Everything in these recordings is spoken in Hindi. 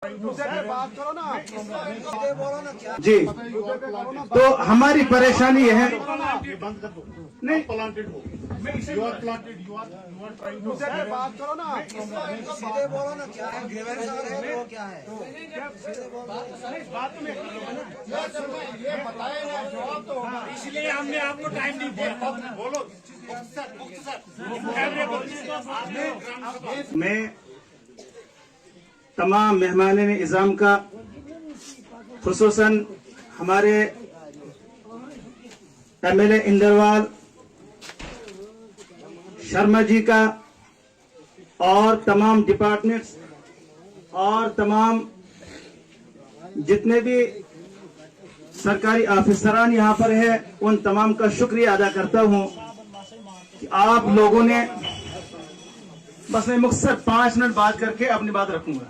बात करो ना जी। तो हमारी परेशानी है नहीं प्लांटेड हो you are planted you are बात करो ना सीधे बोलो ना क्या है ग्रीवेंस है वो क्या है बात में ये बताए ना जवाब तो होगा इसलिए हमने आपको टाइम नहीं दिया बोलो मैं तमाम मेहमाने इज़ाम का खुसूसन हमारे एमएलए इंदरवाल शर्मा जी का और तमाम डिपार्टमेंट्स और तमाम जितने भी सरकारी ऑफिसरान यहाँ पर है उन तमाम का शुक्रिया अदा करता हूँ कि आप लोगों ने बस मैं मुख्तसर 5 मिनट बात करके अपनी बात रखूंगा।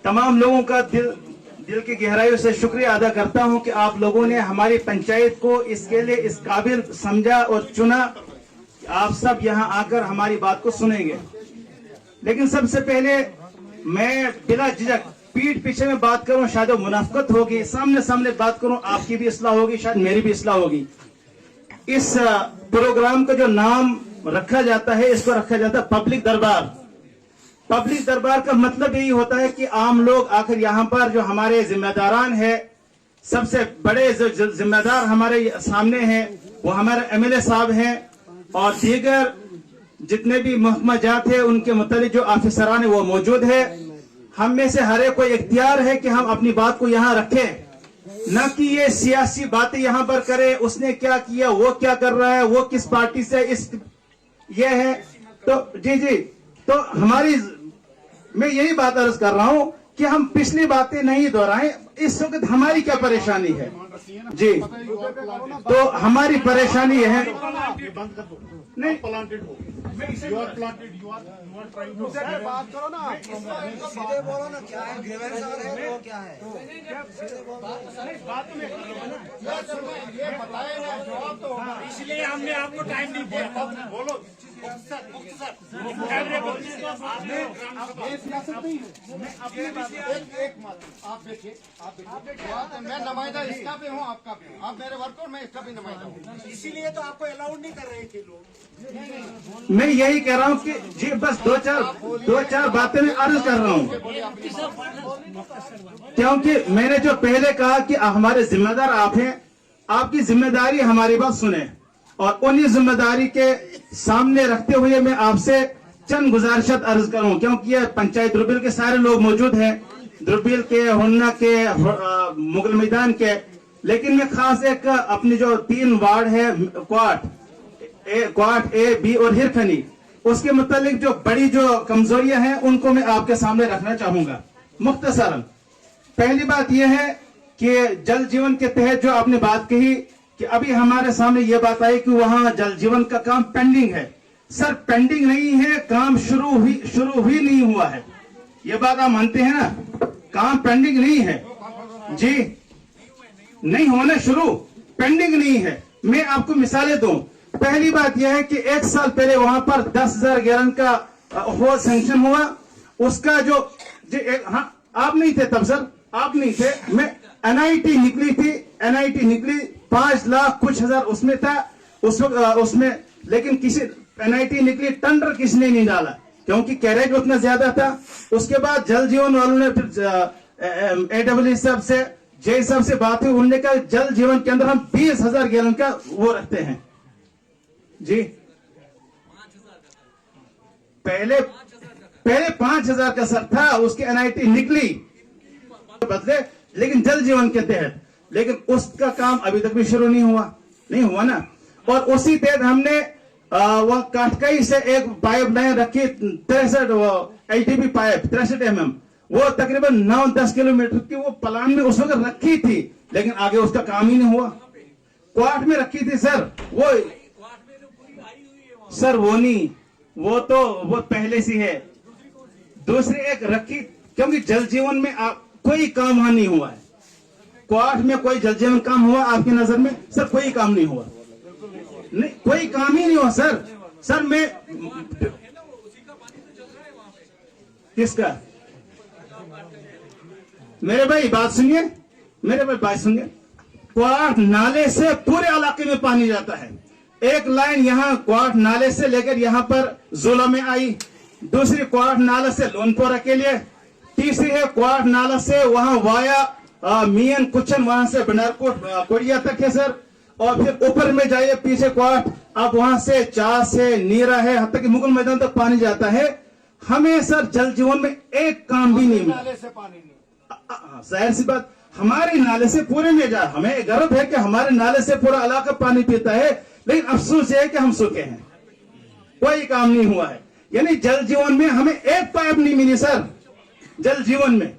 तमाम लोगों का दिल की गहराइयों से शुक्रिया अदा करता हूं कि आप लोगों ने हमारी पंचायत को इसके लिए इस काबिल समझा और चुना कि आप सब यहां आकर हमारी बात को सुनेंगे। लेकिन सबसे पहले मैं बिला झिझक पीठ पीछे में बात करूं शायद वो मुनाफकत होगी, सामने सामने बात करूं आपकी भी इस्लाह होगी, शायद मेरी भी इस्लाह होगी। इस प्रोग्राम का जो नाम रखा जाता है इसको रखा जाता है पब्लिक दरबार। पब्लिक दरबार का मतलब यही होता है कि आम लोग आखिर यहाँ पर जो हमारे जिम्मेदारान है, सबसे बड़े जो जिम्मेदार हमारे सामने हैं वो हमारे एमएलए साहब हैं और दीगर जितने भी महकमा जात है उनके मुतालिक जो ऑफिसरान है वो मौजूद है। हम में से हर एक को इख्तियार है कि हम अपनी बात को यहाँ रखें, न कि ये सियासी बातें यहाँ पर करे, उसने क्या किया, वो क्या कर रहा है, वो किस पार्टी से ये है। तो जी तो हमारी मैं यही बात अर्ज कर रहा हूं कि हम पिछली बातें नहीं दोहराएं। इस वक्त हमारी क्या परेशानी है जी। तो हमारी परेशानी है नहीं प्लांटेड हो you are planted you are बात करो ना सीधे बोलो ना क्या है ग्रीवेंस है वो क्या है बात में ये बताए ना जवाब तो होगा इसलिए हमने आपको टाइम नहीं दिया बोलो आप देखिए मैं नुमाइंदा इसका भी हूँ आपका भी हूँ, आप मेरे वर्कर मैं इसका भी नुमाइंदा हूँ, इसीलिए तो आपको अलाउड नहीं कर रहे थे लोग। मैं यही कह रहा हूँ कि जी बस दो चार बातें मैं अर्ज कर रहा हूँ, क्योंकि मैंने जो पहले कहा कि हमारे जिम्मेदार आप हैं, आपकी जिम्मेदारी हमारी बात सुने और उन्हीं जिम्मेदारी के सामने रखते हुए मैं आपसे चंद गुजारिशत अर्ज करूं, क्योंकि ये पंचायत द्रुबिल के सारे लोग मौजूद हैं, द्रुबिल के, हुन्ना के, मुगल मैदान के। लेकिन मैं खास एक अपनी जो 3 वार्ड है क्वाट ए बी और हिरखनी, उसके मुतालिक जो बड़ी जो कमजोरियां हैं उनको मैं आपके सामने रखना चाहूंगा मुख्तसरन। पहली बात यह है कि जल जीवन के तहत जो आपने बात कही कि अभी हमारे सामने ये बात आई कि वहां जल जीवन का काम पेंडिंग है। सर पेंडिंग नहीं है, काम शुरू ही नहीं हुआ है। ये बात आप मानते हैं ना, काम पेंडिंग नहीं है जी, नहीं होना शुरू, पेंडिंग नहीं है। मैं आपको मिसालें दूं। पहली बात यह है कि 1 साल पहले वहां पर 10,000 गैलन का होल सैंक्शन हुआ। उसका जो हाँ आप नहीं थे तब सर, आप नहीं थे, मैं एनआईटी निकली थी, एनआईटी निकली 5 लाख कुछ हजार उसमें था उसमें, लेकिन किसी एनआईटी निकली, टेंडर किसने नहीं डाला क्योंकि कैरेज उतना ज्यादा था। उसके बाद जल जीवन वालों ने फिर एडब्ल्यू साहब से, जे साहब से बात हुई, उन्होंने कहा जल जीवन के अंदर हम 20,000 गैलन का वो रखते हैं जी। पहले 5,000 का सर था, उसकी एनआईटी निकली बदले, लेकिन जल जीवन के तहत, लेकिन उसका काम अभी तक भी शुरू नहीं हुआ ना। और उसी तहत हमने वह काटकाई से एक पाइप लाइन रखी 63 एचडीपी पाइप 63 mm, वो तकरीबन 9-10 किलोमीटर की वो प्लान में उस वक्त रखी थी, लेकिन आगे उसका काम ही नहीं हुआ। क्वाट में रखी थी सर, वो नहीं, वो पहले से है। दूसरी एक रखी, क्योंकि जल जीवन में कोई काम वहां नहीं हुआ है। क्वाट में कोई जल जीवन काम हुआ आपकी नजर में? सर कोई काम नहीं हुआ, नहीं कोई काम ही नहीं हुआ सर मैं किसका मेरे भाई बात सुनिए, मेरे भाई बात सुनिए। क्वार्ट नाले से पूरे इलाके में पानी जाता है। एक लाइन यहाँ क्वार्ट नाले से लेकर यहाँ पर जोला में आई, दूसरी क्वार्ट नाला से लोनपोरा के लिए, तीसरी है क्वार्ट नाला से वहां वाया मियन कुचन, वहां से बनारकोट कोरिया तक है सर। और फिर ऊपर में जाइए पीछे क्वार्ट, अब वहां से चास से नीरा है, हद तक मुगल मैदान तक पानी जाता है। हमें सर जल जीवन में एक काम भी नहीं मिला। नाले से पानी नहीं, जाहिर सी बात, हमारे नाले से पूरे में जा, हमें गर्व है कि हमारे नाले से पूरा इलाका पानी पीता है, लेकिन अफसोस है कि हम सूखे हैं, कोई काम नहीं हुआ है। यानी जल जीवन में हमें एक पाइप नहीं मिली सर, जल जीवन में।